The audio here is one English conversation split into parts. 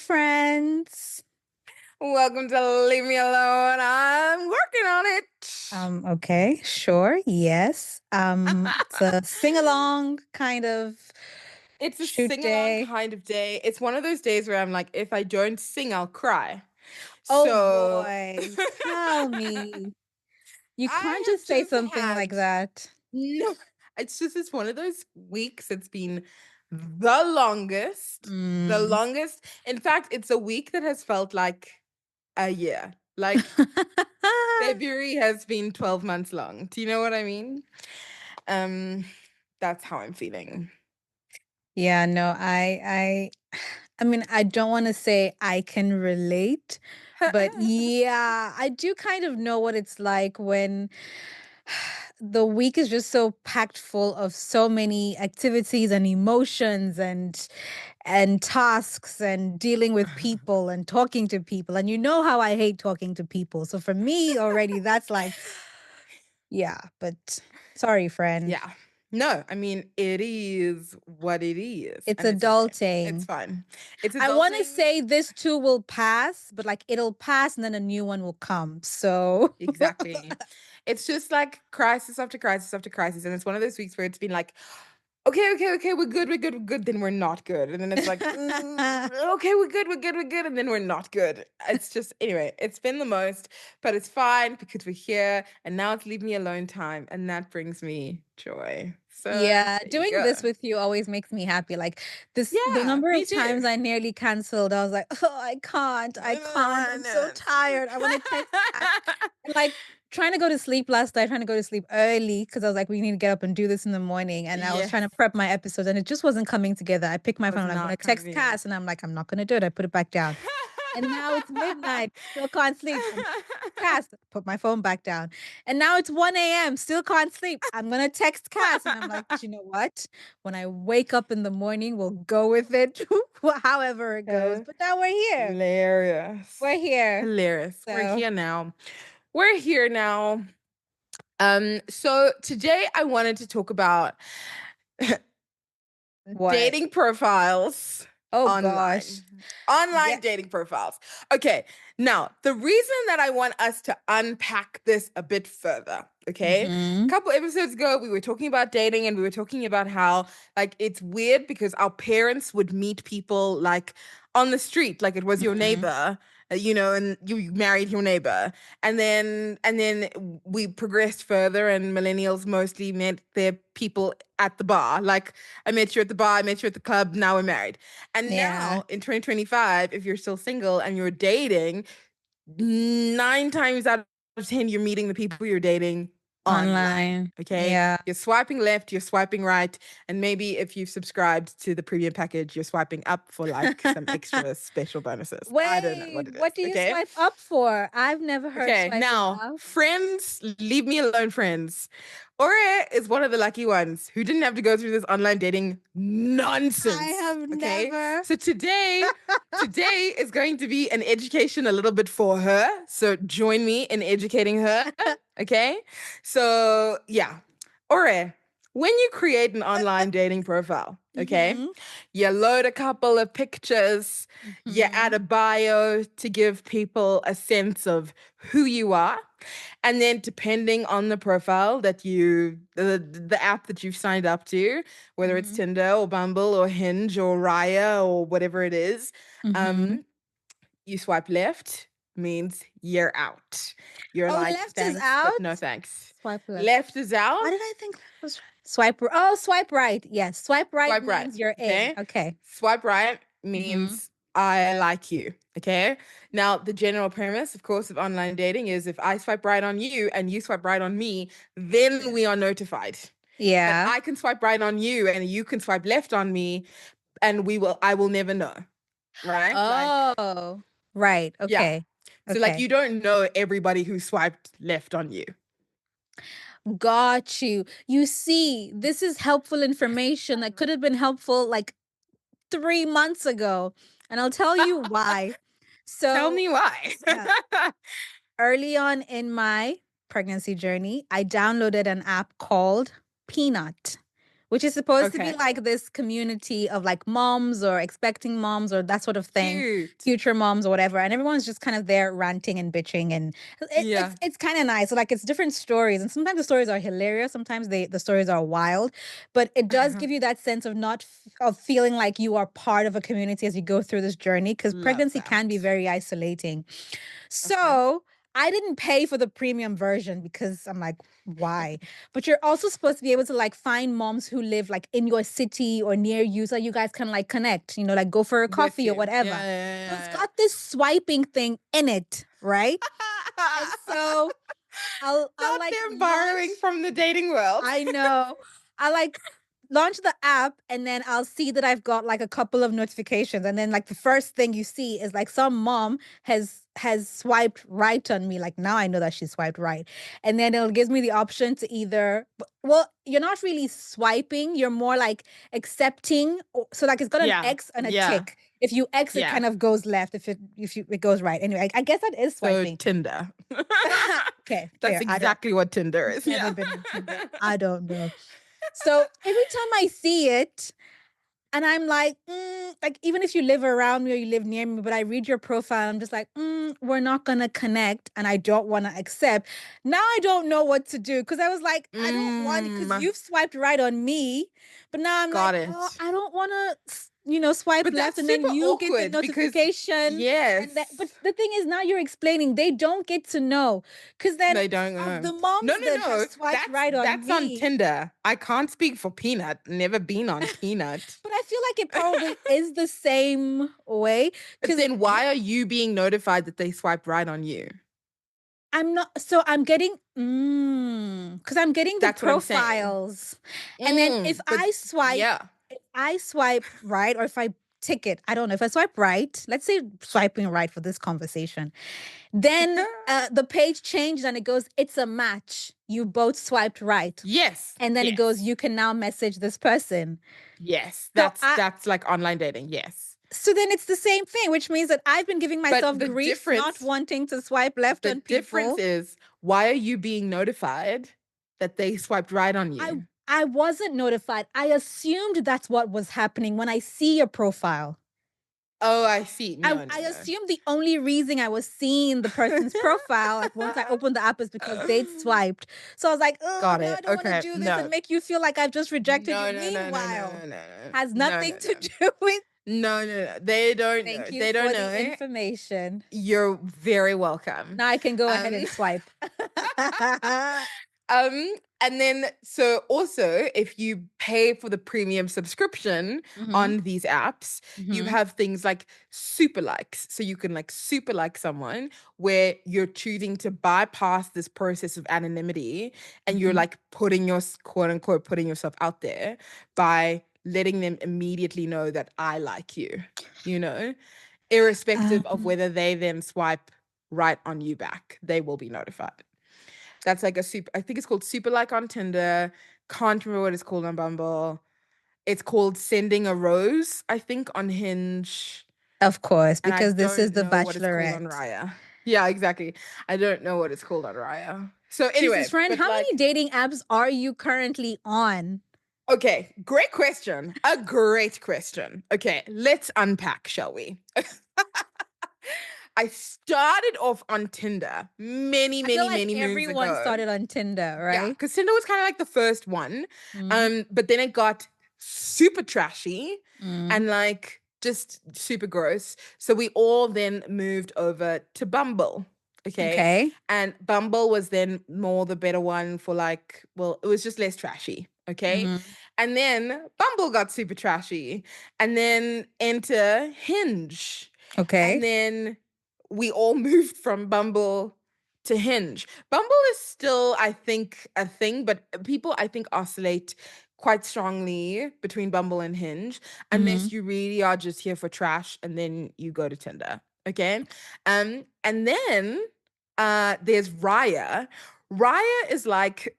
friends. Welcome to Leave Me Alone. I'm working on it. Okay, sure, yes. It's a sing-along kind of It's a shoot sing-along day. kind of day. It's one of those days where I'm like, if I don't sing, I'll cry. Oh So boy, tell me. You can't I have just say just something like had that. no. It's one of those weeks. It's been the longest. The Mm. longest. In fact, it's a week that has felt like a year. Like February has been 12 months long. Do you know what I mean? Um, that's how I'm feeling. Yeah, no, I mean, I don't want to say I can relate, but yeah, I do kind of know what it's like when the week is just so packed full of so many activities and emotions and tasks and dealing with people and talking to people. And you know how I hate talking to people. So for me already that's like yeah, but sorry, friend. Yeah. No, I mean it is what it is, It's and it's okay. It's adulting. fine. It's I want to adulting. say this too will pass, but like it'll pass and then a new one will come. So Exactly. It's just like crisis after crisis after crisis, and it's one of those weeks where it's been like, okay, we're good, then we're not good, and then it's like, okay, we're good, and then we're not good. It's just anyway, it's been the most, but it's fine because we're here, and now it's leave me alone time, and that brings me joy. So Yeah, there you doing go. this with you always makes me happy. Like the Yeah, number me of too. times I nearly canceled, I was like, oh, I can't. I'm so tired. I want to text Kat. And like trying to go to sleep last night, trying to go to sleep early because I was like, we need to get up and do this in the morning. And I was Yes, trying to prep my episodes and it just wasn't coming together. I picked my was phone, I'm gonna not text convenient. Cass, and I'm like, I'm not gonna do it. I put it back down. And now it's midnight, still can't sleep. Cass, put my phone back down. And now it's 1 a.m., still can't sleep. I'm gonna text Cass. And I'm like, you know what? When I wake up in the morning, we'll go with it, however it goes. But now we're here. Hilarious. We're here. Hilarious. We're So here now. We're here now. So today I wanted to talk about what? dating profiles Oh gosh. online. Yeah. Online dating profiles. Okay, now the reason that I want us to unpack this a bit further, okay? A Mm-hmm. couple episodes ago, we were talking about dating and we were talking about how, like, it's weird because our parents would meet people like on the street, like it was your Mm-hmm. neighbor. And you married your neighbor, and then we progressed further, and millennials mostly met their people at the bar. Like, I met you at the bar, I met you at the club, now we're married. And Yeah. now in 2025, if you're still single and you're dating, 9 times out of 10, you're meeting the people you're dating online. Online. Okay. Yeah. You're swiping left, you're swiping right. And maybe if you've subscribed to the premium package, you're swiping up for like some extra special bonuses. I don't know Wait, what it is. what do you Okay. swipe up for? I've never heard Okay, swiping now, up. friends, leave me alone, friends. Ore is one of the lucky ones who didn't have to go through this online dating I nonsense. have Okay, never. so today is going to be an education a little bit for her. So join me in educating her. Okay, so yeah, Ore, when you create an online dating profile, okay, Mm-hmm. you load a couple of pictures, you add Mm-hmm. a bio to give people a sense of who you are. And then depending on the profile that the app that you've signed up to, whether it's Mm-hmm. Tinder or Bumble or Hinge or Raya or whatever it is, Mm-hmm. you swipe left means you're out. You're Oh, like, left is thanks, but no out. thanks. Swipe left. Left is Why out, did I think left was right? Swipe right. Yes, swipe right swipe right. means you're in. Okay. Okay. Swipe right Mm-hmm. means I like you. Okay. Now, the general premise, of course, of online dating is if I swipe right on you and you swipe right on me, then we are notified. But Yeah. I can swipe right on you and you can swipe left on me, and I will never know. Right? Like, Oh, right. yeah. Okay. So, like, Okay. you don't know everybody who swiped left on you. Got you. You see, this is helpful information that could have been helpful like 3 months ago. And I'll tell you why. Tell So, me why. uh, early on in my pregnancy journey, I downloaded an app called Peanut, which is supposed to be Okay. like this community of like moms or expecting moms or that sort of thing, Cute. future moms or whatever. And everyone's just kind of there ranting and bitching, and Yeah. it's kind of nice. So like it's different stories, and sometimes the stories are hilarious, sometimes the stories are wild, but it does give you that sense of not of feeling like you are part of a community as you go through this journey, because Love pregnancy can be that. very isolating. Okay. So I didn't pay for the premium version because I'm like, why? But you're also supposed to be able to like find moms who live like in your city or near you, so you guys can like connect, like go for a With coffee or you. whatever. Yeah, So it's yeah, got this swiping thing in it, right? And yeah. so I'll Not like them borrowing launch. from the dating world. I know. I like launch the app, and then I'll see that I've got like a couple of notifications, and then like the first thing you see is like some mom has swiped right on me. Like now I know that she swiped right. And then it'll gives me the option to either, well, you're not really swiping, you're more like accepting. So like it's got an Yeah. X and a Yeah. tick. If you X, it Yeah. kind of goes left. If it goes right. Anyway, I guess that is So swiping. Tinder. Okay, That's fair. I don't exactly what Tinder is. never Yeah. been on Tinder. I don't know. So every time I see it, and I'm like, even if you live around me or you live near me, but I read your profile, I'm just like, we're not gonna connect, and I don't want to accept. Now I don't know what to do, because I was like, I don't want, because Mm, you've swiped right on me, but now I'm like, got oh, it. I don't want to, swipe But left, that's and then super you get the awkward because, notification, and that. But yes, the thing is, now you're explaining they don't get to know, because then they don't of know. the No, moms no, that have no. swiped That's right on that's on me. Tinder. I can't speak for Peanut. Never been on Peanut. But I feel like it probably is the same way, But because then why are you being notified that they swiped right on you? I'm not, so I'm getting because I'm getting the That's what I'm saying. profiles. And then But yeah. if I swipe right, or if I tick it, I don't know, if I swipe right, let's say swiping right for this conversation, then the page changed and it goes, it's a match. You both swiped right. Yes. And then it goes, Yes. you can now message this person. Yes. So That's like online dating. Yes. so then it's the same thing, which means that I've been giving But myself grief not wanting to swipe left the on difference people. is why are you being notified that they swiped right on I you? I wasn't notified. I assumed that's what was happening when I see your profile. Oh, I see. I, No, no, I no. assumed the only reason I was seeing the person's profile, like once I opened the app, is because they'd swiped. So I was like, oh, Got no, I it. don't want to Okay. do this and No. make you feel like I've just rejected you. No, no, no, no, Meanwhile, no, no, has no, nothing no, to no. do with. No, no, no. They don't know. Thank you They don't for the know. information. You're very welcome. Now I can go ahead Um, and swipe. um, and then so also if you pay for the premium subscription Hmm. on these apps, you Hmm. have things like super likes. So you can like super like someone where you're choosing to bypass this process of anonymity and you're Hmm. like putting your quote unquote putting yourself out there by letting them immediately know that I like you, you know, irrespective of Um, whether they then swipe right on you back, they will be notified. That's like a super, I think it's called Super Like on Tinder. Can't remember what it's called on Bumble. It's called Sending a Rose, I think, on Hinge. of course, And I because this is don't the know what it's called on Bachelorette. Raya. Yeah, exactly. I don't know what it's called on Raya. So Jesus, anyway, friend, but how many like, dating apps are you currently on? okay, great question. A great question. Okay, let's unpack, shall we? I started off on Tinder many, I feel many, like many moons everyone ago. started on Tinder, Yeah, right? because Tinder was kind of like the first one. Mm, But then it got super trashy mm. and like just super gross. So we all then moved over to Bumble. Okay. Okay. And Bumble was then more the better one for like, well, it was just less trashy. Okay. Hmm. And then Bumble got super trashy. And then enter Hinge. And Okay. then we all moved from Bumble to Hinge. Bumble is still, I think, a thing, but people, I think, oscillate quite strongly between Bumble and Hinge, Hmm. unless you really are just here for trash and then you go to Tinder. Okay. And then there's Raya. Raya is like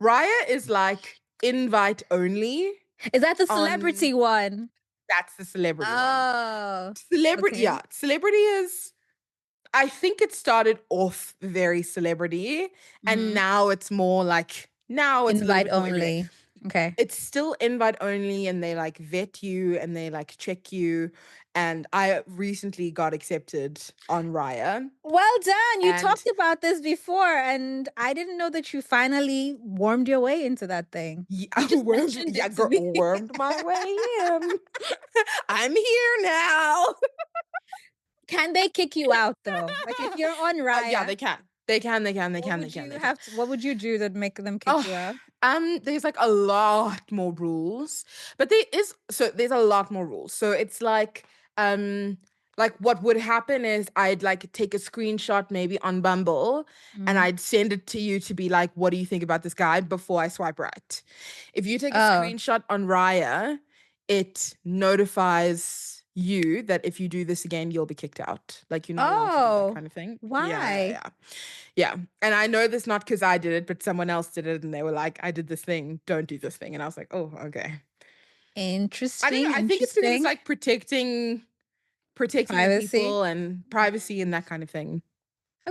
Raya is like invite only Is that the on celebrity one? that's the celebrity one. Oh, Celebrity, okay. yeah. Celebrity is I think it started off very celebrity and Hmm. now it's more like now it's a little Invite bit more everyday. only. Okay. It's still invite only, and they like vet you and they like check you. And I recently got accepted on Raya. Well done. You And talked about this before, and I didn't know that you finally warmed your way into that thing. yeah, You just mentioned yeah, it to me. wormed my way in. I'm here now. Can they kick you out though? Like if you're on Yeah, Raya, they can. They can, they can, they what can, they would can, you they can. have to, what would you do to make them kick Oh, you out? there's like a lot more rules, but there's a lot more rules. So it's like what would happen is I'd like take a screenshot maybe on Bumble and Mm. I'd send it to you to be like, what do you think about this guy before I swipe right? If you take a Oh. screenshot on Raya, it notifies you that if you do this again, you'll be kicked out. Like you're not allowed to do that Oh. kind of thing. Yeah, yeah, Why? yeah. Yeah. And I know this not because I did it, but someone else did it and they were like, I did this thing, don't do this thing. And I was like, oh, okay. I don't know. Interesting, I think it's because it's interesting. like protecting the Privacy. people and privacy and that kind of thing.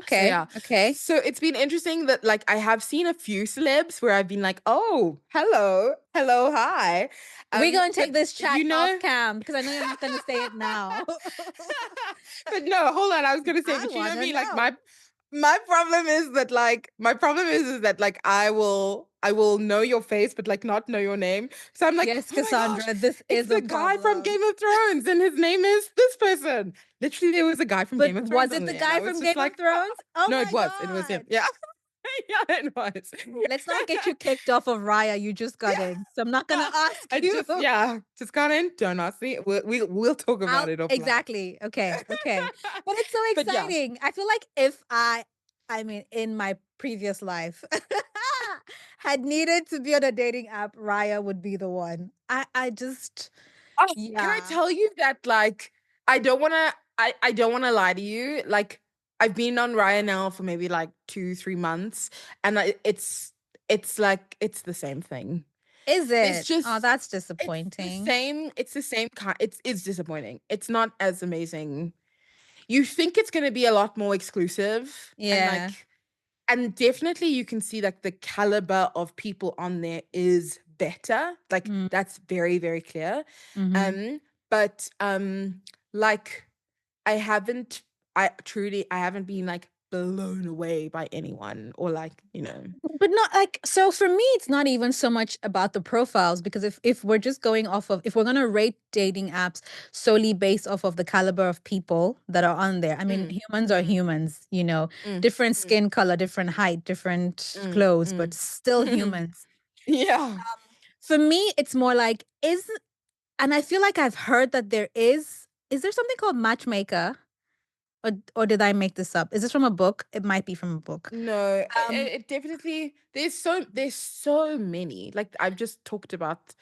So Okay, yeah. okay. So it's been interesting that like I have seen a few celebs where I've been like, oh, hello, hello, hi. We're going to But take this chat you off know, cam because I know you're not going to say it now. but no, hold on. I was gonna say, I but you want know to me, like know. my problem is that like my problem is that like I will know your face, but like not know your name. So I'm like, Yes, oh my gosh, Cassandra, this it's is a the guy from problem. Game of Thrones, and his name is this person. Literally, there was a guy from But Game of was Thrones it on the there, and I guy was from just Game of like, Thrones? Oh no, my it was him. God. Yeah, yeah, it was. Let's not get you kicked off of Raya. You just got in. So I'm not going to ask I you. just just got in. Don't ask me. We'll talk about Out it offline. exactly. Okay, okay. But it's so But yeah. exciting. I feel like if I mean in my previous life had needed to be on a dating app, Raya would be the one. I just Oh, can I yeah. tell you that like I don't wanna lie to you. Like I've been on Raya now for maybe like 2, 3 months and it's like it's the same thing. Is There's it? Oh, just that's disappointing. it's the same kind it's disappointing. It's not as amazing. You think it's gonna be a lot more exclusive Yeah. and definitely you can see like the caliber of people on there is better. Like Mm, that's very, very clear. mhm. Um, but like I haven't been like blown away by anyone or like, But not like so for me it's not even so much about the profiles because if we're just going off of if we're going to rate dating apps solely based off of the caliber of people that are on there. I mean, mm, humans are mm, humans, mm, different mm, skin color, different height, different mm, clothes, but mm. still humans. Yeah. For me it's more like is and I feel like I've heard that there something called matchmaker or did I make this up? Is this from a book? It might be from a book. No, Um it definitely there's so many. Like I've just talked about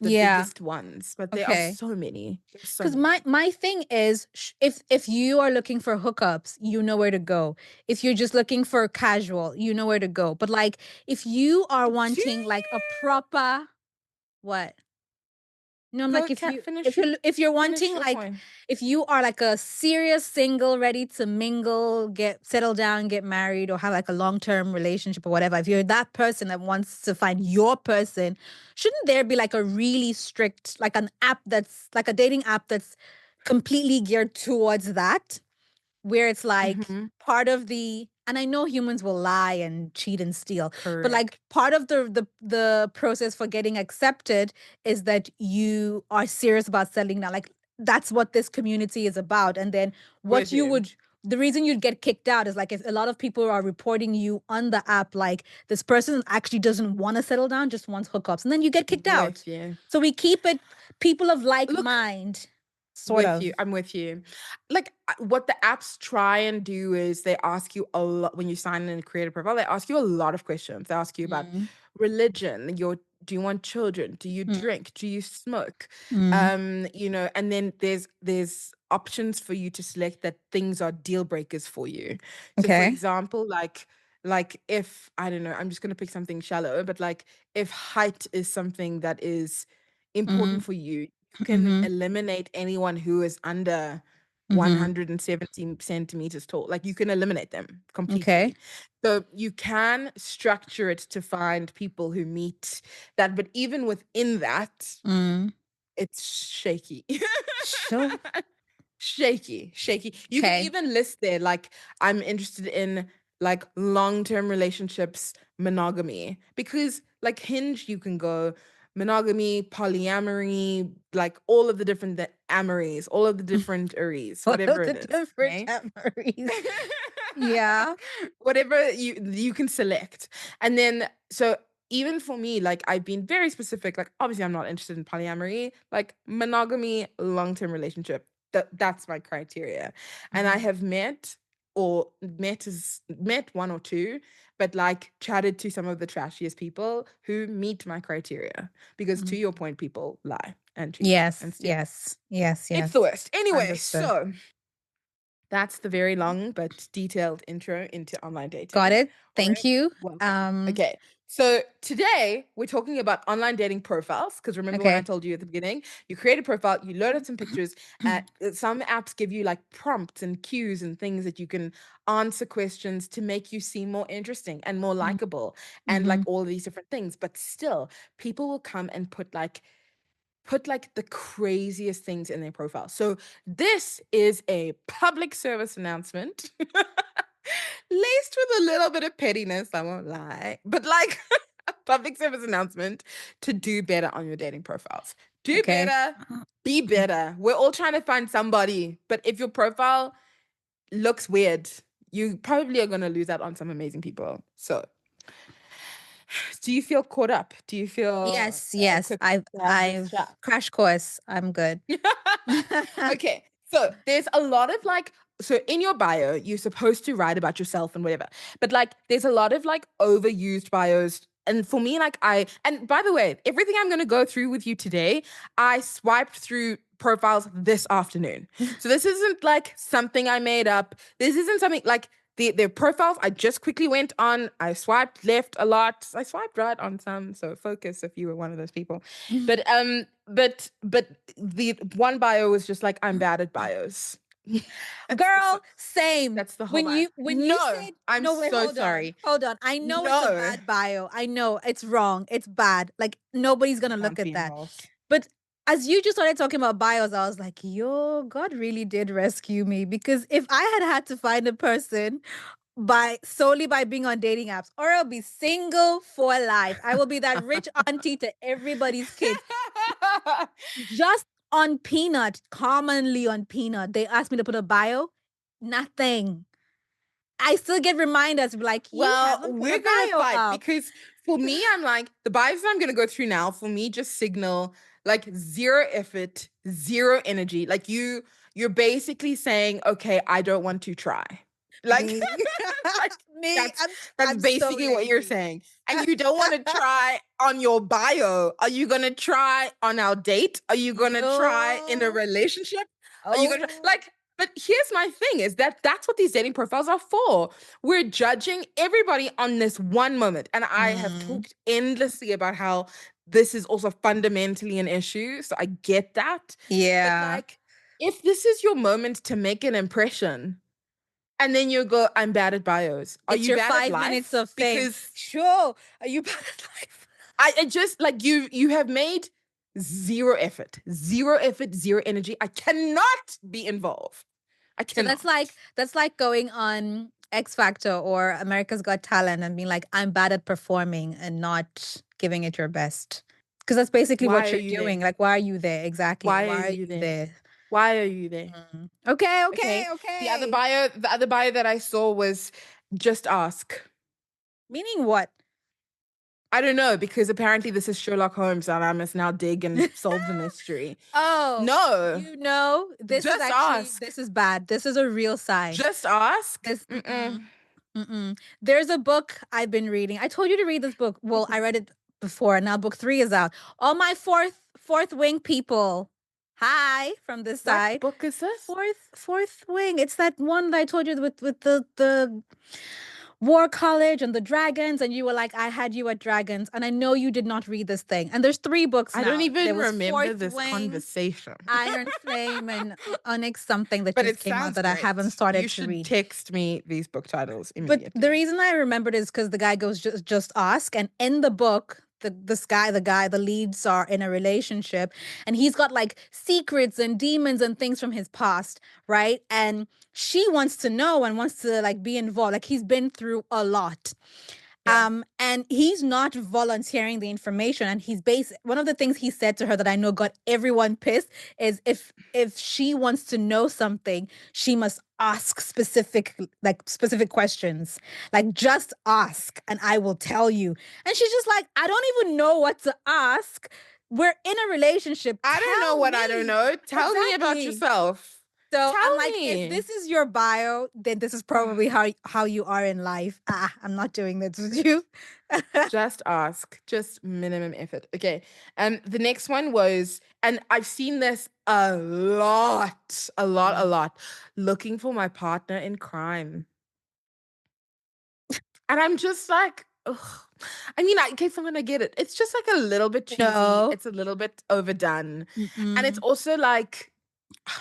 the yeah, biggest ones, but there are okay. so many. There's so Because my many. my thing is, if you are looking for hookups, you know where to go. If you're just looking for casual, you know where to go. But like, if you are Do wanting like a you proper what? No, I'm go like cat if you're finish wanting your like point? if you are like a serious single ready to mingle, get settle down, get married or have like a long-term relationship or whatever. If you're that person that wants to find your person, shouldn't there be like a really strict like an app that's like a dating app that's completely geared towards that? Where it's like Mm-hmm. part of the and I know humans will lie and cheat and steal, but like Correct. part of the process for getting accepted is that you are serious about settling down. Like that's what this community is about. And then what With you you. would the reason you'd get kicked out is like if a lot of people are reporting you on the app, like this person actually doesn't want to settle down, just wants hookups, and then you get kicked out. With you. So we keep it people of like Look, mind, sort with of. you. I'm with you. Like what the apps try and do is they ask you a lot when you sign in and create a profile, they ask you a lot of questions. They ask you about Mm, religion, your do you want children? Do you mm, drink? Do you smoke? mm. And then there's options for you to select that things are deal breakers for you. So for Okay. example, like if I don't know, I'm just gonna pick something shallow, but like if height is something that is important Mhm, for you, you can mhm. eliminate anyone who is under Mhm. 170 centimeters tall. Like you can eliminate them Okay. completely. So you can structure it to find people who meet that, but even within that, Mm. it's shaky. Sure. Shaky. You can Okay. even list there like I'm interested in like long-term relationships, monogamy, because like Hinge you can go monogamy, polyamory, like all of the different amories, all of the different aries, What are whatever the it is, different okay? memories? Yeah. Whatever you can select. And then so even for me, like I've been very specific. Like obviously I'm not interested in polyamory, like monogamy, long-term relationship. That's my criteria. And I Mhm. have met one or two, but like chatted to some of the trashiest people who meet my criteria. Because to Mhm. your point, people lie and cheat and Yes, steal. yes, yes, It's the yes. worst. Anyway, Understood. so that's the very long but detailed intro into online Got dating. it. All Thank right. you. Welcome. Okay. So today we're talking about online dating profiles. Because remember when I Okay. told you at the beginning, you create a profile, you load up some pictures. Some apps give you like prompts and cues and things that you can answer questions to make you seem more interesting and more likable and like Mhm. all these different things. But still, people will come and put like the craziest things in their profile. So this is a public service announcement laced with a little bit of pettiness, I won't lie, but like a public service announcement to do better on your dating profiles. Do Okay. better, be better. We're all trying to find somebody, but if your profile looks weird, you probably are going to lose out on some amazing people. So, do you feel caught up? Do you feel Yes, yes. equipped I've to have this I've chat? crash course. I'm good. Okay, so there's a lot of like, so in your bio, you're supposed to write about yourself and whatever, but like, there's a lot of like overused bios. And for me, like, and by the way, everything I'm going to go through with you today, I swiped through profiles this afternoon. So this isn't like something I made up. This isn't something like, their profiles I just quickly went on. I swiped left a lot. I swiped right on some. So focus if you were one of those people. But the one bio was just like I'm bad at bios. Girl, same. That's the whole When bio. you No, said I'm no, wait, so hold on. sorry. Hold on. I know it's a No, bad bio. I know it's wrong. It's bad. Like nobody's gonna look can't be at that. involved. But as you just started talking about bios, I was like, yo, God really did rescue me. Because if I had to find a person by solely by being on dating apps, or I'll be single for life. I will be that rich auntie to everybody's kids. Just on Peanut, commonly on Peanut, they asked me to put a bio. Nothing. I still get reminders like, you Well, haven't put a we're gonna bio fight up. because for me, I'm like the bios I'm gonna go through now. For me, just signal like zero effort, zero energy. Like you're basically saying, okay, I don't want to try. Like, Me. like Me. that's that's I'm so basically what you're lazy. saying. And you don't want to try on your bio. Are you gonna try on our date? Are you gonna try in a Yo. relationship? Are you gonna Oh. like? But here's my thing: is that that's what these dating profiles are for. We're judging everybody on this one moment. And I have Mm, talked endlessly about how this is also fundamentally an issue. So I get that. But yeah. like, if this is your moment to make an impression, and then you go, I'm bad at bios. Are It's you your bad at 5 minutes life? of fame. Because Sure. Are you bad at life? I just like you have made zero effort, zero energy. I cannot be involved. I So cannot. that's like going on X Factor or America's Got Talent and being like, I'm bad at performing and not giving it your best. Because that's basically Why what are you're you doing. there? Like, why are you there? Exactly. Why are Why are you you there? there? Why are you there? Okay, okay, Okay. okay. The other bio that I saw was just ask. Meaning what? I don't know because apparently this is Sherlock Holmes and I must now dig and solve the mystery. Oh, No, you know, just ask. this is bad. This is a real sign. Just ask. This, Mm-mm. There's a book I've been reading. I told you to read this book. Well, I read it before. Now book 3 is out. All my fourth wing people. Hi from this What side. book is this? Fourth wing. It's that one that I told you with the War College and the Dragons, and you were like, I had you at Dragons, and I know you did not read this thing. And there's 3 books I don't now. There even was remember Fourth this Wing, conversation. Iron Flame, and Onyx something that But just it came out sounds that I haven't great. started You to should read. text me these book titles But the immediately. reason I remembered is because the guy goes, just ask. And in the book, the leads are in a relationship, and he's got like secrets and demons and things from his past, right? And she wants to know and wants to like be involved. Like he's been through a lot. Yeah. And he's not volunteering the information. And one of the things he said to her that I know got everyone pissed is if she wants to know something, she must ask specific questions. Like just ask and I will tell you. And she's just like, I don't even know what to ask. We're in a relationship. I don't know Tell what I don't me. know. Tell me about Exactly. yourself. So I'm Tell like, if me. this is your bio, then this is probably how you are in life. I'm not doing this with you. Just ask. Just minimum effort. Okay. The next one was, and I've seen this a lot, a lot, a Mhm. lot. Looking for my partner in crime. And I'm just like, ugh. I mean, I guess I'm gonna get it. It's just like a little bit cheesy. No. It's a little bit overdone. And it's Mm-mm. also like,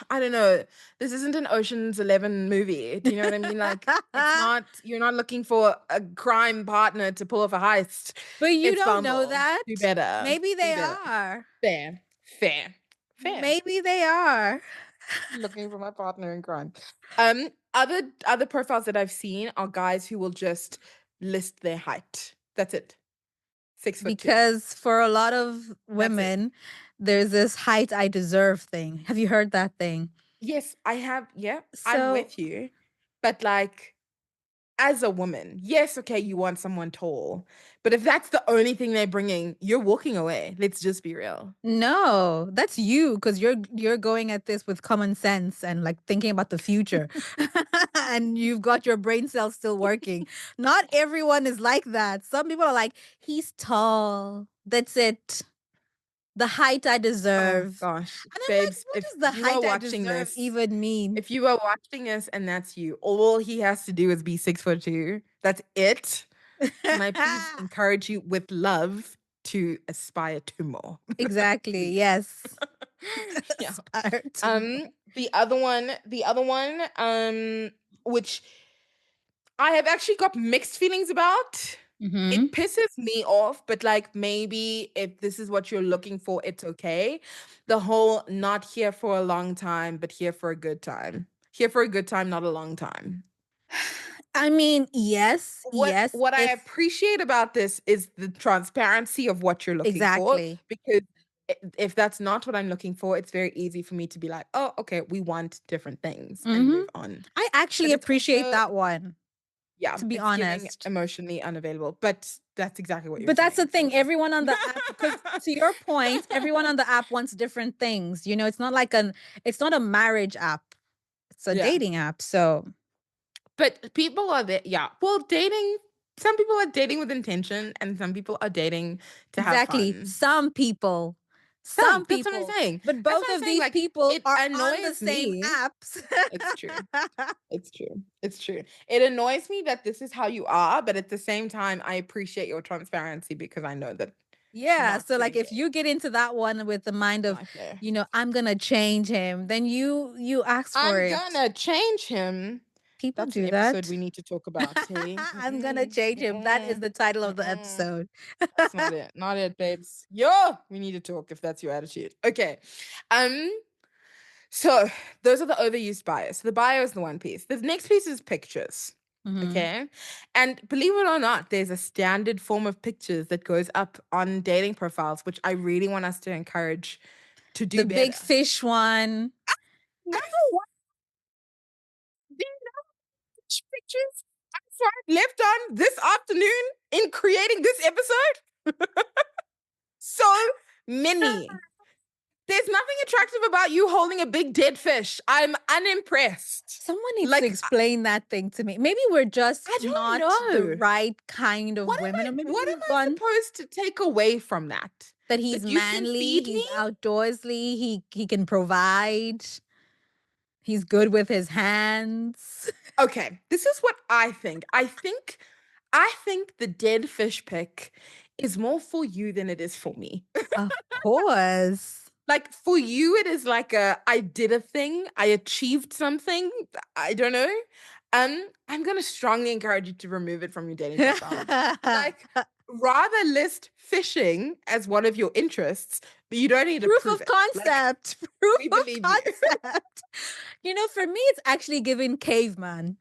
I don't know, this isn't an Ocean's 11 movie. Do you know what I mean? Like, it's not, you're not looking for a crime partner to pull off a heist. But you It's don't know Bumble. that. Do better. Maybe Do they better. are. Fair. Fair. Fair. Maybe they are. Looking for my partner in crime. Other profiles that I've seen are guys who will just list their height. That's it. 6'2". Because for a lot of That's it. women, there's this height I deserve thing. Have you heard that thing? Yes, I have. Yeah, I'm So with you. But like, as a woman, yes, okay, you want someone tall. But if that's the only thing they're bringing, you're walking away. Let's just be real. no, that's you because you're going at this with common sense and like thinking about the future. And you've got your brain cells still working. Not everyone is like that. Some people are like, he's tall. That's it. The height I Oh deserve. gosh, And I'm like, babes, what if does the you are height I watching deserve this, even mean? if you are watching this and that's you, all he has to do is be 6'2". That's it. Can I please encourage you with love to aspire to more? Exactly. Please. Yes. Yeah. Aspire to more. The other one, which I have actually got mixed feelings about. Hmm. It pisses me off, but like maybe if this is what you're looking for, it's okay. The whole not here for a long time, but here for a good time. Here for a good time, not a long time. I mean, yes, what yes. what I If appreciate about this is the transparency of what you're looking for, exactly. because if that's not what I'm looking for, it's very easy for me to be like, oh, okay, we want different things and Hmm. move on. I actually But it's appreciate also, that one, yeah, to be it's giving honest. emotionally unavailable, but that's exactly what you're But that's the saying. So thing. Everyone on the app, because to your point, everyone on the app wants different things. It's not a marriage app. It's a yeah. dating app. So But people are there, yeah. Well, dating, some people are dating with intention and some people are dating to have exactly. fun. Some people, Some, some that's what I'm people, saying. but That's both what I'm of saying. these Like, people it are on the annoys same me. apps. It's true. It's true. It's true. It annoys me that this is how you are, but at the same time, I appreciate your transparency because I know that Yeah. not So like getting if there. you get into that one with the mind of, Not there. I'm gonna change him, then you ask for I'm it. gonna change him. People That's an do episode that. we need to talk about. Hey, I'm gonna change him. That is the title of the mm-mm. episode. That's not it. Not it, babes. Yo, we need to talk if that's your attitude. Okay. Um. So those are the overused bios. The bio is the one piece. The next piece is pictures. Hmm. Okay. And believe it or not, there's a standard form of pictures that goes up on dating profiles, which I really want us to encourage to The do big better. fish one. Number one, do you know which pictures I swipe left on this afternoon in creating this episode? So many. There's nothing attractive about you holding a big dead fish. I'm unimpressed. Someone needs to Like, explain that thing to me. Maybe we're just I don't not the know. right kind of What am women, or maybe what am we've I gone supposed to take away from that? that he's That you can manly, feed he's me? outdoorsly, he can provide, he's good with his hands. Okay, this is what I think. I think the dead fish pic is more for you than it is for me. Of course. Like for you, it is like I did a thing, I achieved something. I don't know. I'm gonna strongly encourage you to remove it from your dating profile. Like, rather list fishing as one of your interests, but you don't need to Proof prove of it. Like, concept. Proof we of believe you. concept. For me, it's actually giving caveman.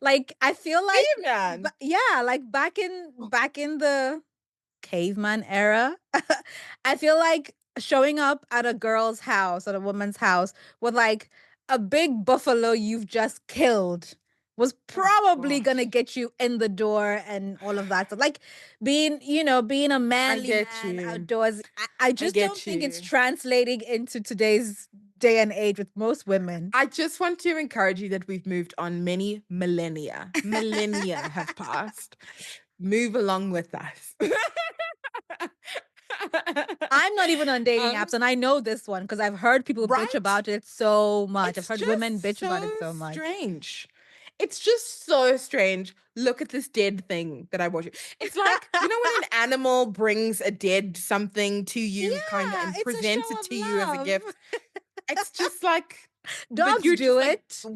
Like, I feel like, Hey, man. yeah, like back in the caveman era, I feel like showing up at a girl's house, at a woman's house, with like a big buffalo you've just killed was Oh probably gonna gosh. get you in the door and all of that. So like being a I manly get man you. outdoors, I I just don't get think it's you. translating into today's day and age with most women. I just want to encourage you that we've moved on many millennia. Millennia have passed. Move along with us. I'm not even on dating um, apps, and I know this one because I've heard people bitch right? about it so much. I've It's heard women just bitch about so it so much. strange. It's just so strange. Look at this dead thing that I bought you. It's like, when an animal brings a dead something to you, kind of, Yeah, and it's a presents show it of to you as a love. gift. It's just like, but Dogs you're do just like, it.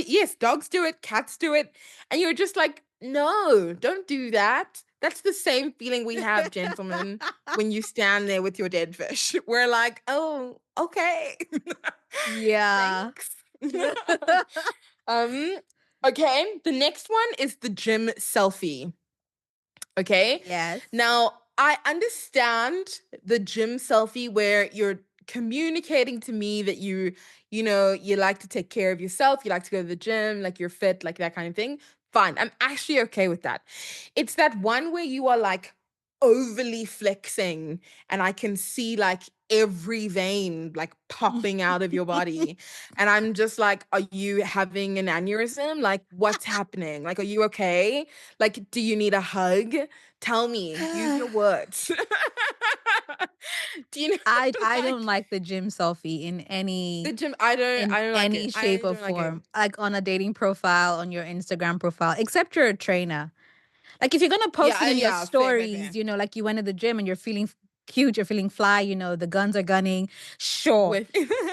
yes, dogs do it, cats do it. And you're just like, no, don't do that. That's the same feeling we have, gentlemen, when you stand there with your dead fish. We're like, oh, okay. Yeah. Thanks. um, okay. The next one is the gym selfie. Okay. Yes. Now, I understand the gym selfie where you're communicating to me that you like to take care of yourself, you like to go to the gym, like you're fit, like that kind of thing. Fine. I'm actually okay with that. It's that one where you are like overly flexing and I can see like every vein like popping out of your body. And I'm just like, are you having an aneurysm? Like, what's happening? Like, are you okay? Like, do you need a hug? Tell me, use your words. Do you know I don't like like the gym selfie in the any gym? I don't like it. shape I or don't like it. form. Like on a dating profile, on your Instagram profile, except you're a trainer. Like if you're gonna Yeah, post it in your yeah, fair, fair, fair. stories, like you went to the gym and you're feeling cute, you're feeling fly, the guns are gunning. Sure, With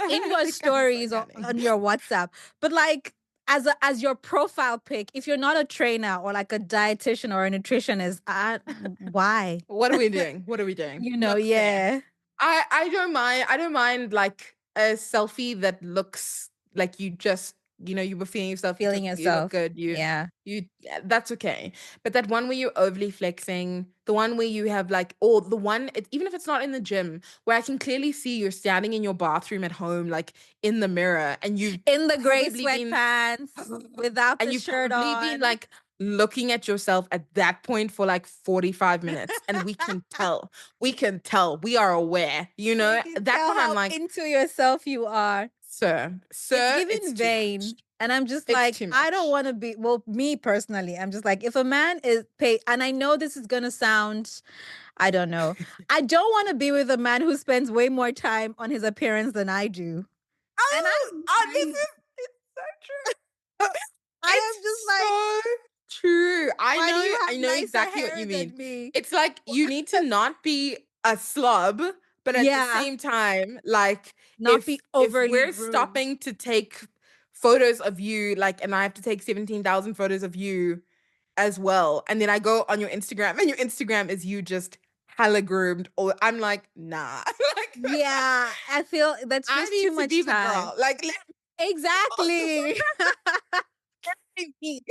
in your the guns are stories or gunning. on your WhatsApp. But like as your profile pic, if you're not a trainer or like a dietitian or a nutritionist, why? What are we doing? What are we doing? Not fair. Yeah, I don't mind like a selfie that looks like you just you were feeling yourself, feeling you look yourself. good, Yeah. yeah, that's okay. But that one where you're overly flexing, the one where you have like, or the one even if it's not in the gym, where I can clearly see you're standing in your bathroom at home, like in the mirror, and you've In the gray probably been sweatpants without and the you've shirt probably been on. like looking at yourself at that point for like 45 minutes, and we can tell we are aware, We can that tell one I'm how like, into yourself you are. sir, It's sir, it's giving too much. vain. And I'm just It's like, too I don't much. want to be, well, me personally, I'm just like, if a man is paid, and I know this is going to sound, I don't know, I don't want to be with a man who spends way more time on his appearance than I do. And Oh, this I, is it's so true. I It's am just like, so true. I why do know, you I have know nicer exactly what you hair mean. than me? It's like you need to not be a slob, but at the Yeah, same time, like not if be if overly we're groomed. stopping to take photos of you, like, and I have to take 17,000 photos of you as well, and then I go on your Instagram and your Instagram is you just hella groomed, or I'm like, nah. Like, Yeah, I feel that's I just too need to much be the time. girl. Like, let Exactly. me be.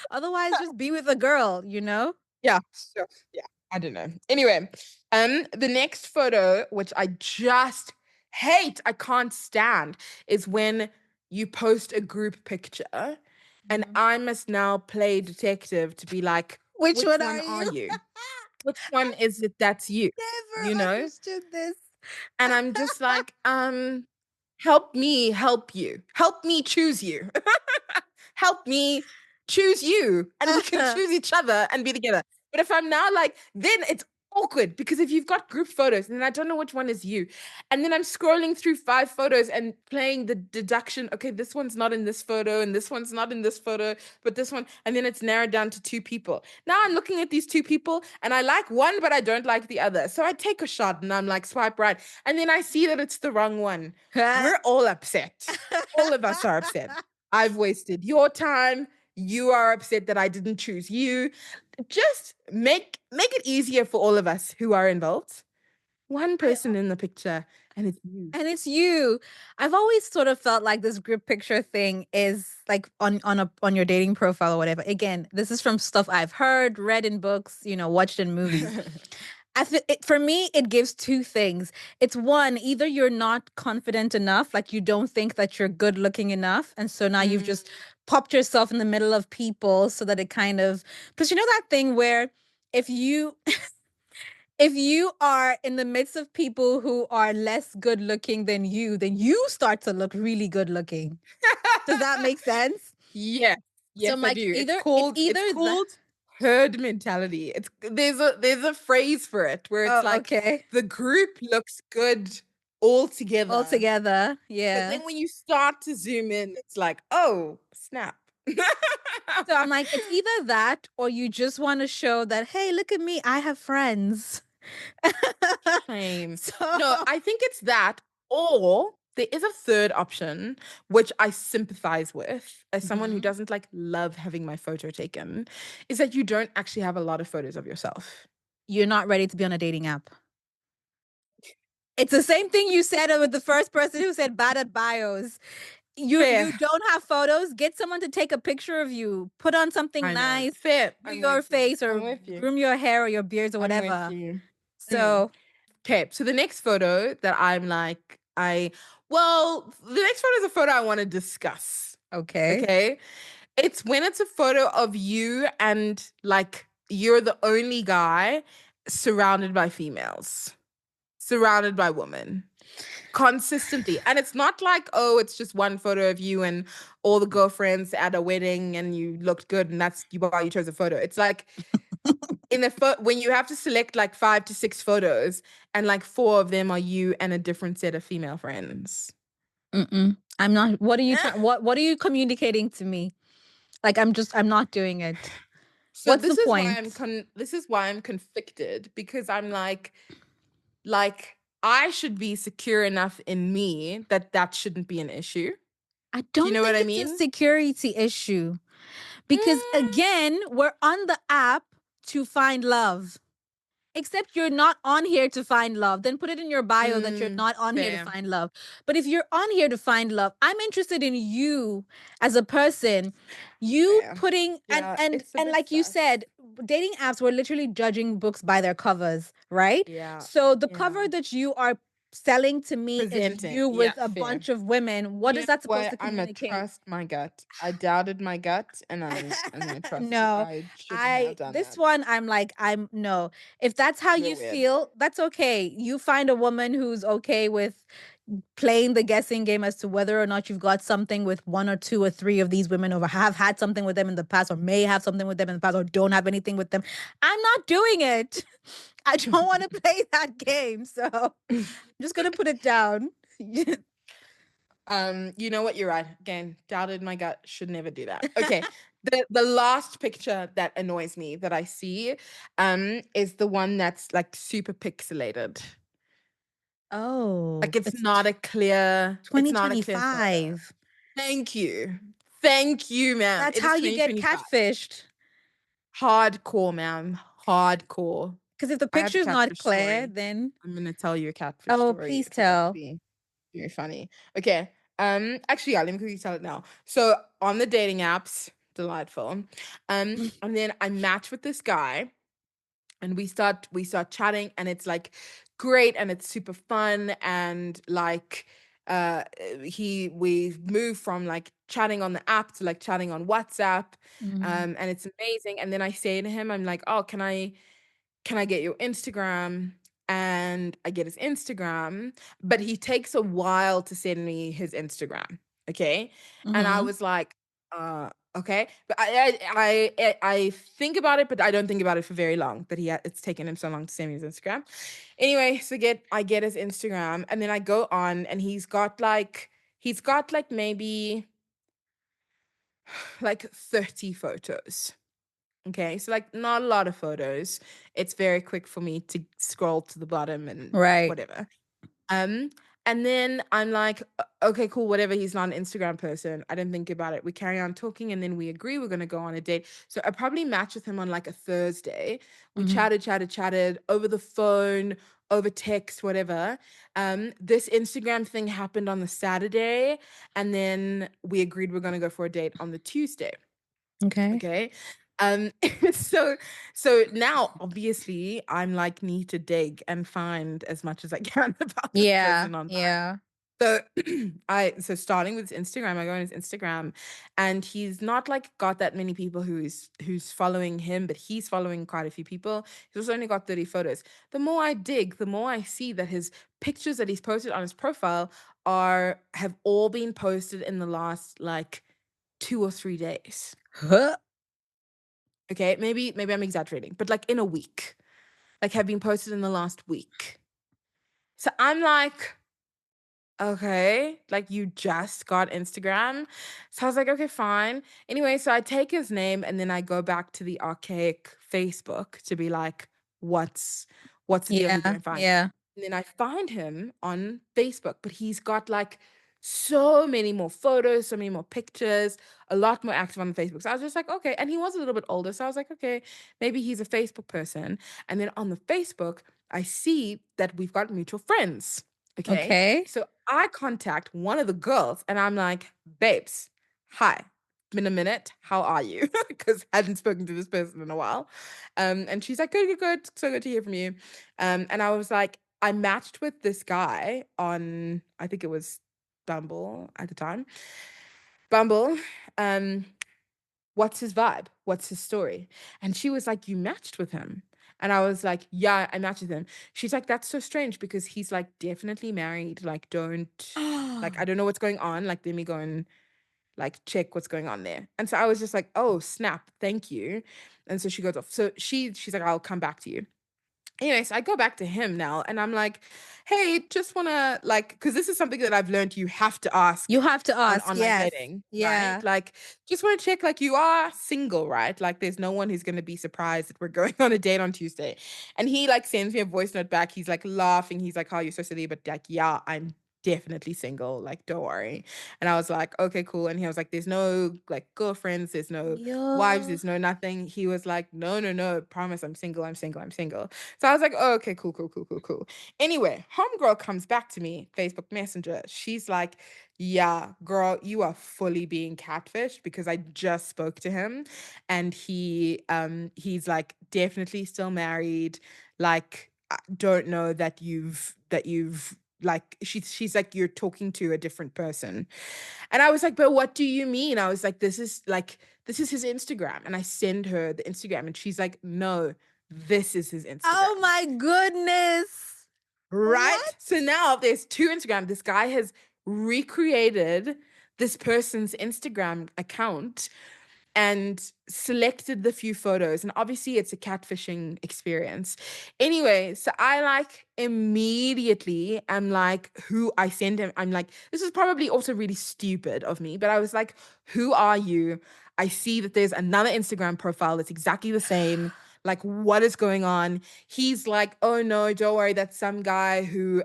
Otherwise, just be with a girl, you know? Yeah, so yeah, I don't know. Anyway, the next photo, which I just hate, I can't stand, is when you post a group picture and Mhm. I must now play detective to be like, Which which one are one are you? you? Which one is it that's you? You Never know? understood this. And I'm just like, help me help you. Help me choose you. Help me choose you. And we can choose each other and be together. But if I'm now like, then it's awkward because if you've got group photos and then I don't know which one is you, and then I'm scrolling through 5 photos and playing the deduction, okay, this one's not in this photo and this one's not in this photo, but this one, and then it's narrowed down to 2 people. Now I'm looking at these 2 people and I like one, but I don't like the other. So I take a shot and I'm like, swipe right. And then I see that it's the wrong one. We're all upset. All of us are upset. I've wasted your time. You are upset that I didn't choose you. Just make it easier for all of us who are involved. One I person in the picture, and it's you. And it's you. I've always sort of felt like this group picture thing is like on your dating profile or whatever. Again, this is from stuff I've heard, read in books, watched in movies. For me, it gives two things. It's one, either you're not confident enough, like you don't think that you're good looking enough, and so now you've Mm. just popped yourself in the middle of people so that it kind of, because you know that thing where if you if you are in the midst of people who are less good looking than you, then you start to look really good looking. Does that make sense? Yes, So yes, I'm I like, do. It's it's called it's either the called herd mentality. It's there's a phrase for it where it's oh, like okay. the group looks good all All together, together. but Yeah. then when you start to zoom in, it's like, oh, snap. So I'm like, it's either that or you just want to show that, hey, look at me, I have friends. Shame. So No, I think it's that, or there is a third option, which I sympathize with as someone who Mhm. doesn't like love having my photo taken, is that you don't actually have a lot of photos of yourself. You're not ready to be on a dating app. It's the same thing you said with the first person who said bad at bios. You Fair. don't have photos, get someone to take a picture of you, put on something I know. nice, Fair. do I'm your with you. face or I'm with you. groom your hair or your beards or I'm with whatever. you. Mm. So, Okay, so the next photo that I'm like, the next photo is a photo I want to discuss. okay. Okay. It's when it's a photo of you and like you're the only guy surrounded by females, surrounded by women consistently. And it's not like, oh, it's just one photo of you and all the girlfriends at a wedding and you looked good and that's why you chose a photo. It's like in when you have to select like 5 to 6 photos and like 4 of them are you and a different set of female friends. Mm-mm. I'm not what are you trying what are you communicating to me? Like I'm not doing it. So What's the this is why point? this is why I'm conflicted because I'm like I should be secure enough in me that that shouldn't be an issue. I Do you don't know what think I it's a mean? security issue because Mm, again, we're on the app to find love. Except you're not on here to find love. Then put it in your bio that you're not on here to fair, find love. But if you're on here to find love, I'm interested in you as a person. You fair. putting Yeah, it's a and bit like you sus. said, dating apps were literally judging books by their covers, right? Yeah, So the yeah. cover that you are selling to me is Presenting, you yeah, with a fair. bunch of women. What You is know that supposed what? to I'm gonna communicate? trust my gut. I doubted my gut, and I'm gonna trust you. No, I shouldn't have done this that. one, I'm like, I'm no. If that's how You're you weird. feel, that's okay. You find a woman who's okay with playing the guessing game as to whether or not you've got something with one or two or three of these women, or have had something with them in the past, or may have something with them in the past, or don't have anything with them. I'm not doing it. I don't want to play that game. So I'm just gonna put it down. You know what? You're right. Again, doubted my gut. Should never do that. Okay. The last picture that annoys me that I see, is the one that's like super pixelated. Oh, Like it's not a clear photo. 2025. Thank you. Thank you, ma'am. That's It is how you get 2025. catfished. Hardcore, ma'am. Hardcore. Because if the I have a picture's not catfish clear, story. then I'm gonna tell you a catfish oh, story. please It was tell. actually very funny. Okay. Actually, yeah, let me quickly tell it now. So on the dating apps, delightful. And then I match with this guy and we start chatting and it's like great and it's super fun and like he we move from like chatting on the app to like chatting on WhatsApp, Mhm. and it's amazing. And then I say to him, I'm like, oh, can I get your Instagram? And I get his Instagram, but he takes a while to send me his Instagram. Okay. And I Mhm. was like, Okay, but I think about it, but I don't think about it for very long. That it's taken him so long to send me his Instagram. Anyway, so I get his Instagram, and then I go on, and he's got like maybe like 30 photos. Okay, so like not a lot of photos. It's very quick for me to scroll to the bottom and Right. whatever. Um, and then I'm like, Okay, cool, whatever. He's not an Instagram person. I didn't think about it. We carry on talking, and then we agree we're gonna go on a date. So I probably matched with him on like a Thursday. We Mhm. chatted over the phone, over text, whatever. This Instagram thing happened on the Saturday, and then we agreed we're gonna go for a date on the Tuesday. Okay. Okay. Um, so now obviously I'm like need to dig and find as much as I can about this Yeah, person online. yeah. So so starting with his Instagram, I go on his Instagram, and he's not like got that many people who's following him, but he's following quite a few people. He's also only got 30 photos. The more I dig, the more I see that his pictures that he's posted on his profile have all been posted in the last like 2 or 3 days. Huh. Okay, maybe I'm exaggerating, but like in a week, like have been posted in the last week. So I'm like, okay, like you just got Instagram. So I was like, okay, fine. Anyway, so I take his name and then I go back to the archaic Facebook to be like, what's the deal? Who can Yeah, I find? yeah. And then I find him on Facebook, but he's got like so many more photos, so many more pictures, a lot more active on Facebook. So I was just like, okay. And he was a little bit older. So I was like, okay, maybe he's a Facebook person. And then on the Facebook, I see that we've got mutual friends. Okay. Okay. So I contact one of the girls and I'm like, babes, hi. Been a minute. How are you? Because I hadn't spoken to this person in a while. And she's like, good, good, good. So good to hear from you. And I was like, I matched with this guy on, I think it was Bumble at the time. Bumble. Um, what's his vibe? What's his story? And she was like, you matched with him. And I was like, yeah, I matched with him. She's like, that's so strange because he's like definitely married. Like, I don't know what's going on. Like, let me go and like check what's going on there. And so I was just like, oh, snap, thank you. And so she goes off. So she's like, I'll come back to you. Anyways, I go back to him now and I'm like, hey, just wanna like, because this is something that I've learned you have to You ask have to on ask, online yes. dating, right? Yeah. Like, just want to check, like, you are single, right? Like, there's no one who's gonna be surprised that we're going on a date on Tuesday. And he like sends me a voice note back. He's like laughing. He's like, oh, you're so silly, but like, yeah, I'm definitely single. Like, don't worry. And I was like, okay, cool. And he was like, there's no like girlfriends, there's no wives, Yo. there's no nothing. He was like, no, no, no, promise, I'm single, I'm single, I'm single. So I was like, oh, okay, cool, cool, cool, cool, cool. Anyway, homegirl comes back to me, Facebook Messenger. She's like, yeah, girl, you are fully being catfished because I just spoke to him and he's like definitely still married. Like, I don't know that you've like she's like you're talking to a different person. And I was like, but what do you mean? I was like, this is his Instagram. And I send her the Instagram and she's like, no, this is his Oh Instagram. my goodness. Right? What? So now there's two Instagram. This guy has recreated this person's Instagram account and selected the few photos. And obviously, it's a catfishing experience. Anyway, so I like immediately am like, who I send him. I'm like, this is probably also really stupid of me, but I was like, who are you? I see that there's another Instagram profile that's exactly the same. Like, what is going on? He's like, oh no, don't worry. That's some guy who,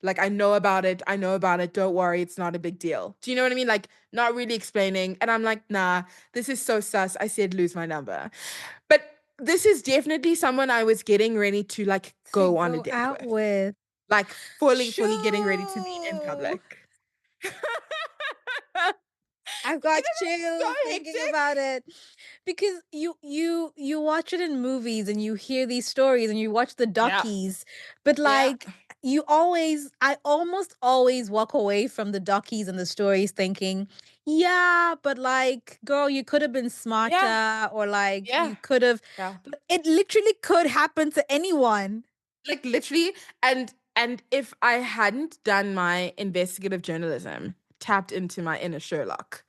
like, I know about it. I know about it. Don't worry. It's not a big deal. Do you know what I mean? Like, not really explaining. And I'm like, nah, this is so sus. I said lose my number. But this is definitely someone I was getting ready to like To go on a go date out with. with. Like fully getting ready to meet in Shoo. public. Isn't I've got it so chills thinking about hectic? it because you watch it in movies and you hear these stories and you watch the Yeah. dockies, but Yeah. like I almost always walk away from the dockies and the stories thinking, yeah, but like, girl, you could have been Yeah. smarter or like Yeah. you could have, Yeah. but it literally could happen to anyone. Like literally. And if I hadn't done my investigative journalism, tapped into my inner Sherlock,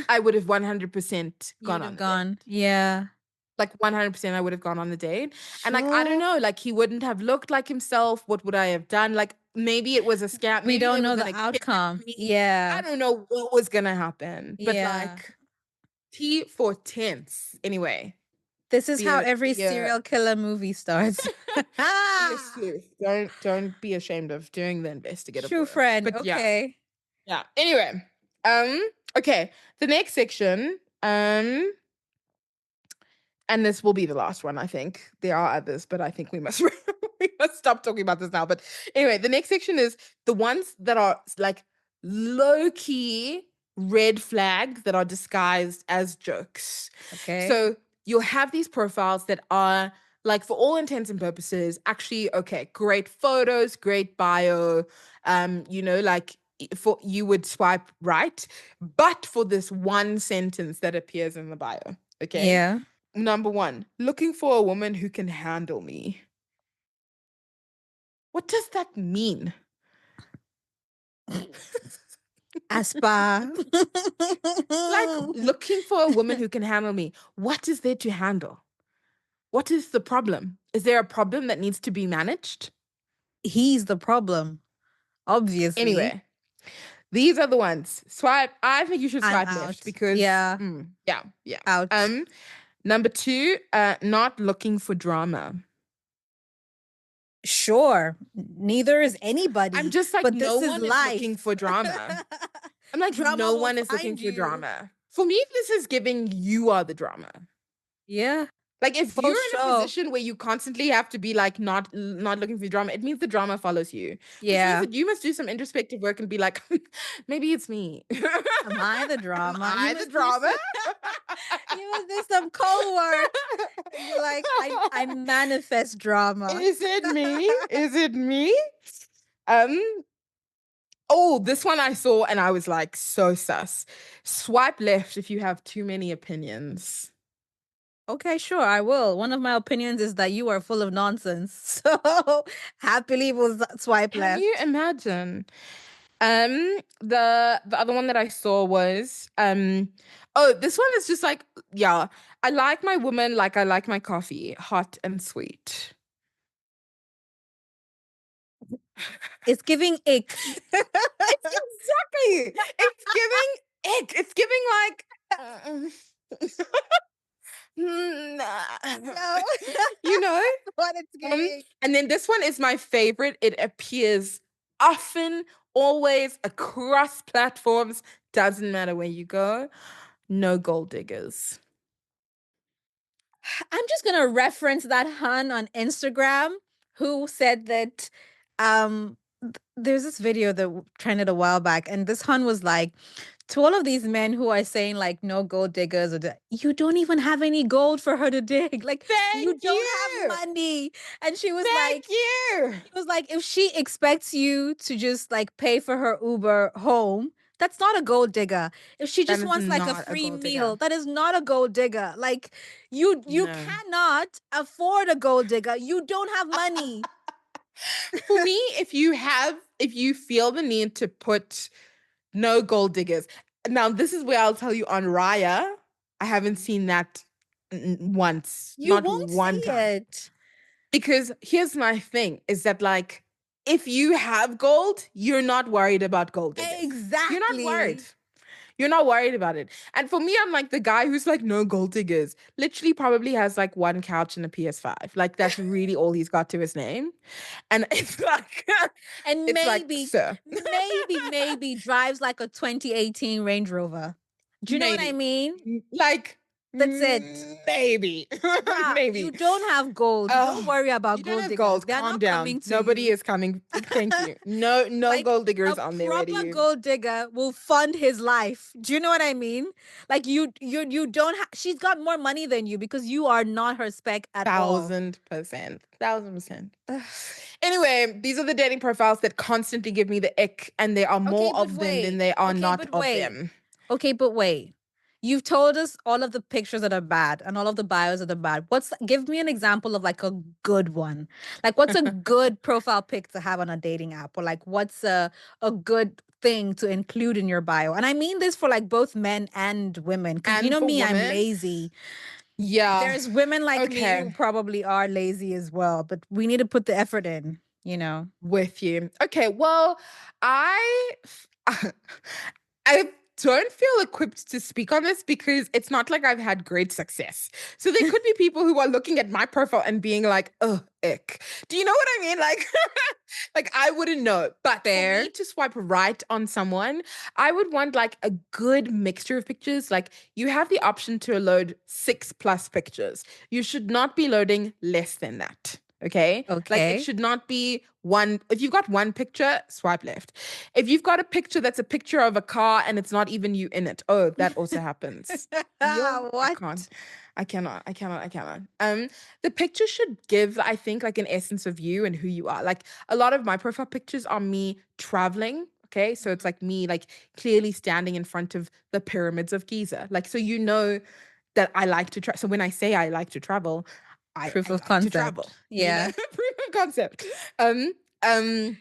I would have 100% You gone would have on the date. gone. Yeah. Like 100% I would have gone on the date. And like, I don't Sure. know, like he wouldn't have looked like himself. What would I have done? Like maybe it was a scam. We Maybe they don't were know going the to kidnap outcome. me. I Yeah. don't know what was going to happen. But Yeah. like T for tense. Anyway, This is be how a every be a serial killer movie starts. be a sleuth. Don't be ashamed of doing the investigative True work. friend. But yeah. Okay. Yeah. Anyway, okay. The next section, and this will be the last one, I think. There are others, but I think we must we must stop talking about this now. But anyway, the next section is the ones that are like low key red flags that are disguised as jokes. Okay. So you'll have these profiles that are like, for all intents and purposes, actually okay, great photos, great bio, like for you would swipe right, but for this one sentence that appears in the bio. Okay. Yeah. Number one, looking for a woman who can handle me. What does that mean? Aspa. Like, looking for a woman who can handle me. What is there to handle? What is the problem? Is there a problem that needs to be managed? He's the problem, obviously. Anyway, these are the ones. Swipe. I think you should I'm swipe left out. because, Yeah. yeah, yeah. Out. Number two, not looking for drama. Sure. Neither is I'm anybody, just like, but no this is one is looking life. for drama. I'm like, Drama no will one is looking find for you. drama. For me, this is giving you are the drama. Yeah. Like if For you're in a sure. position where you constantly have to be like not looking for drama, it means the drama follows you. Which means Yeah. that you must do some introspective work and be like, maybe it's me. Am I the Am drama? You I the must do drama? some, you must do some cold work and be like, I manifest drama. Is it me? Is it me? Um, oh, this one I saw and I was like so sus. Swipe left if you have too many opinions. Okay, sure, I will. One of my opinions is that you are full of nonsense. So happily will swipe Can you left. imagine? The other one that I saw was oh, this one is just like, yeah, I like my woman like I like my coffee, hot and sweet. It's giving ick. It's exactly. It's giving ick. It's giving like No, you know? what it's giving. And then this one is my favorite. It appears often, always across platforms, doesn't matter where you go. No gold diggers. I'm just gonna reference that hun on Instagram who said that there's this video that trended a while back, and this hun was like, to all of these men who are saying like no gold diggers you don't even have any gold for her to dig. Like you Thank don't you. have money. And Thank you. she was like, if she expects you to just like pay for her Uber home, that's not a gold digger. If she That just is wants like a not a free gold meal, digger. that is not a gold digger. Like you No. cannot afford a gold digger. You don't have money. For me, if you feel the need to put no gold diggers. Now, this is where I'll tell you on Raya, I haven't seen that once, You not won't one see time. it. Because here's my thing is that, like, if you have gold, you're not worried about gold diggers. You're not worried. Exactly. You're not worried about it. And for me, I'm like the guy who's like, no gold diggers. Literally, probably has like one couch and a PS5. Like, that's really all he's got to his name. And it's like, And it's like, sir, maybe drives like a 2018 Range Rover. Do you know what I maybe. mean? Like, That's it. maybe. Bruh, you Maybe. don't have gold. Don't Oh, worry about you don't gold have diggers. gold. They're Calm not down. coming to Nobody you. is coming. Thank you. No, no Like gold a diggers on their way to proper you. gold digger will fund his life. Do you know what I mean? Like you don't she's got more money than you because you are not her spec at all. 1,000%. 1,000%. Anyway, these are the dating profiles that constantly give me the ick, and there are Okay, more but of them than wait. there are Okay, not but of wait. them. Okay, but wait. you've told us all of the pictures that are bad and all of the bios that are bad. Give me an example of like a good one. Like what's a good profile pic to have on a dating app, or like what's a good thing to include in your bio? And I mean this for like both men and women, because you And know for me, I'm women, lazy. yeah. There's women like me who Okay. probably are lazy as well, but we need to put the effort in, you know. With you. Okay, well, I I don't feel equipped to speak on this because it's not like I've had great success. So there could be people who are looking at my profile and being like, "Oh, ick." Do you know what I mean? Like like I wouldn't know. But for me Fair. to swipe right on someone, I would want like a good mixture of pictures. Like you have the option to load 6+ pictures. You should not be loading less than that. Okay. Like it Okay. should not be one. If you've got one picture, swipe left. If you've got a picture that's a picture of a car and it's not even you in it, oh, that also happens. Yo, I What? can't. I cannot. I cannot. I cannot. The picture should give, I think, like an essence of you and who you are. Like a lot of my profile pictures are me traveling. Okay. So it's like me like clearly standing in front of the pyramids of Giza. Like, so you know that I like to travel. So when I say I like to travel, Proof I of like to travel, concept. you know, Yeah. proof of concept. Um, um,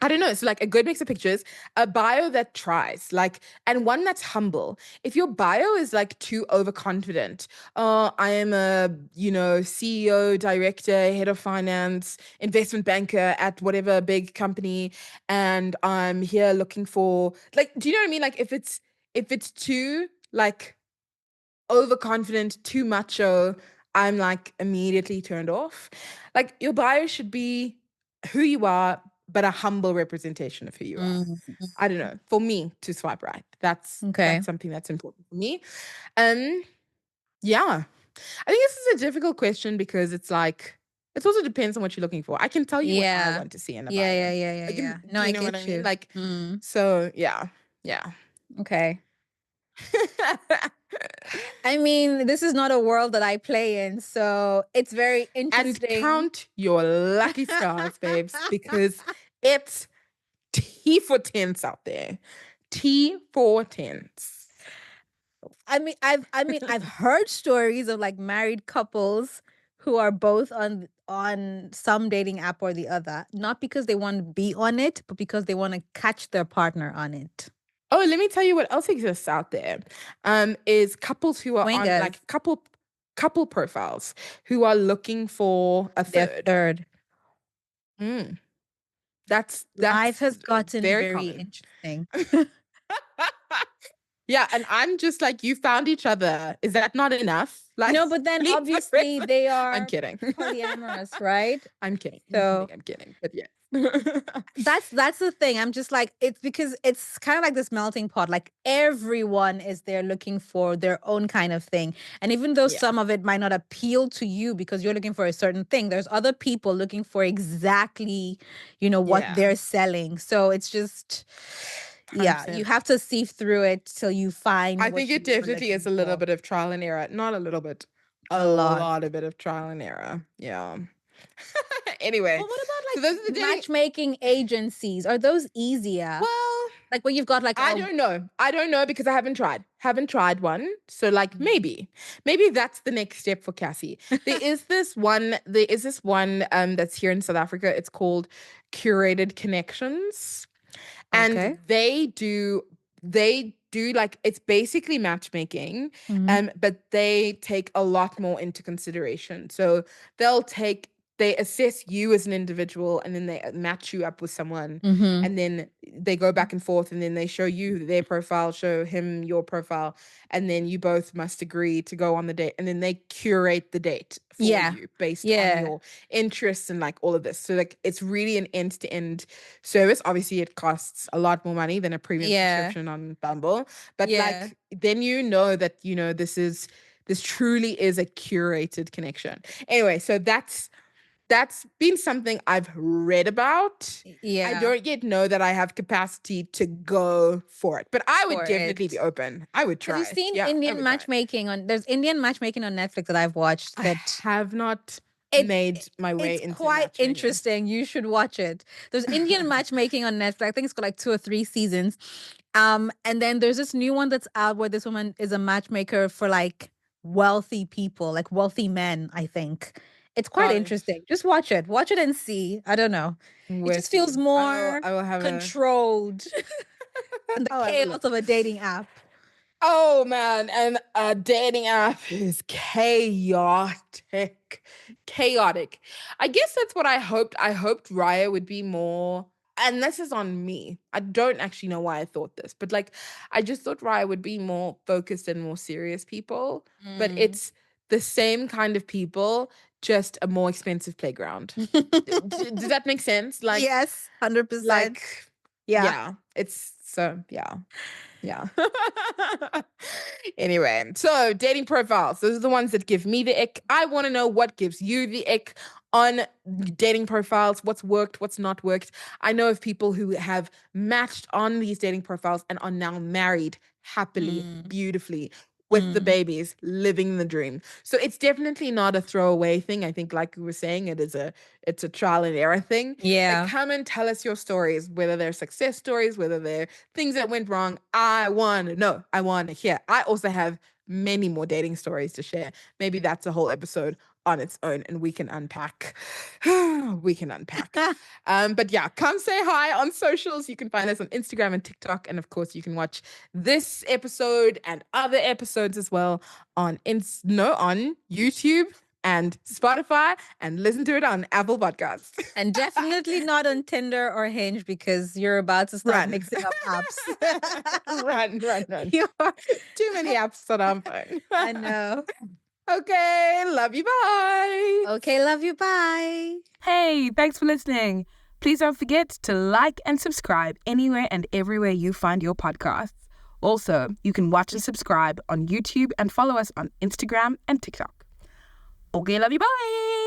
I don't know. So like a good mix of pictures, a bio that tries, like, and one that's humble. If your bio is like too overconfident, I am a, CEO, director, head of finance, investment banker at whatever big company, and I'm here looking for like, do you know what I mean? Like if it's too like overconfident, too macho, I'm like immediately turned off. Like your bio should be who you are, but a humble representation of who you are. Mm. I don't know. For me to swipe right, that's Okay. something that's important for me. Um, yeah. I think this is a difficult question because it's like it also depends on what you're looking for. I can tell you what I Yeah. want to see in a Yeah, bio. yeah, yeah, yeah, Like, yeah. No, do I you know what I get mean? you. Like, Mm. so yeah, yeah. Okay. I mean, this is not a world that I play in, so it's very And interesting. count your lucky stars, babes, because it's T for tens out there. T for tens. I've heard stories of like married couples who are both on some dating app or the other, not because they want to be on it, but because they want to catch their partner on it. Oh, let me tell you what else exists out there. Is couples who are on Swingers, like couple profiles who are looking for a their third. third. Mm, that's Life has gotten very very common. interesting. Yeah, and I'm just like, you found each other. Is that not enough? Like, No, but then please. obviously they I'm are kidding. polyamorous, right? I'm kidding. I'm So kidding. I'm kidding. But yes. that's the thing. I'm just like, it's because it's kind of like this melting pot. Like everyone is there looking for their own kind of thing. And even though Yeah. some of it might not appeal to you because you're looking for a certain thing, there's other people looking for exactly, what Yeah. they're selling. So it's just, yeah, you 100%. have to sift through it till you find I think what it you are definitely is looking a little for. bit of trial and error. Not a little bit, a A lot. lot of bit of trial and error. Yeah. Anyway, But what about so those are the like dating. matchmaking agencies? Are those easier? Well, Like when you've got like I a don't know. I don't know because I haven't tried. Haven't tried one. So like maybe that's the next step for Cassie. There is this one that's here in South Africa. It's called Curated Connections. And okay. they do like it's basically matchmaking, Mhm. but they take a lot more into consideration. So they assess you as an individual and then they match you up with someone, Mhm. and then they go back and forth, and then they show you their profile, show him your profile, and then you both must agree to go on the date, and then they curate the date for Yeah. you based on Yeah. your interests and like all of this. So like it's really an end-to-end service. Obviously, it costs a lot more money than a premium Yeah. subscription on Bumble, but Yeah. like then you know that this truly is a curated connection. Anyway, so that's been something I've read about. I Yeah. don't yet know that I have capacity to go for it, but I would For definitely be it. open. I would Have you try it. seen Yeah, I Indian would try it. matchmaking on there's Indian matchmaking on Netflix that I've watched I that have not it made my way it's into quite matchmaking. interesting. You should watch it. There's Indian matchmaking on Netflix. I think it's got like 2 or 3 seasons. And then there's this new one that's out where this woman is a matchmaker for like wealthy people, like wealthy men, I think. It's quite Got it. interesting. Just watch it. Watch it and see. I don't know. It just With feels you. more I will have a controlled than the I'll have a chaos look. of a dating app. Oh man, and a dating app is chaotic. Chaotic. I guess that's what I hoped. I hoped Raya would be more, and this is on me. I don't actually know why I thought this, but like I just thought Raya would be more focused and more serious people, but Mm. it's the same kind of people, just a more expensive playground. Does that make sense? Yes, 100%. Like, Yeah. yeah, it's so, yeah. Yeah. Anyway, so dating profiles. Those are the ones that give me the ick. I want to know what gives you the ick on dating profiles, what's worked, what's not worked. I know of people who have matched on these dating profiles and are now married happily, Mm. beautifully, with the Mm. babies, living the dream. So it's definitely not a throwaway thing. I think, like we were saying, it's a trial and error thing. Like, Yeah. come and tell us your stories, whether they're success stories, whether they're things that went wrong. I want to know. I want to hear. I also have many more dating stories to share. Maybe that's a whole episode on its own and we can unpack. We can unpack. But yeah, come say hi on socials. You can find us on Instagram and TikTok. And of course, you can watch this episode and other episodes as well on on YouTube and Spotify, and listen to it on Apple Podcasts. And definitely not on Tinder or Hinge because you're about to start Run. mixing up apps. Run. You are. Too many apps on our phone. I know. Okay, love you. Bye. Okay, love you. Bye. Hey, thanks for listening. Please don't forget to like and subscribe anywhere and everywhere you find your podcasts. Also, you can watch and subscribe on YouTube and follow us on Instagram and TikTok. Okay, love you. Bye.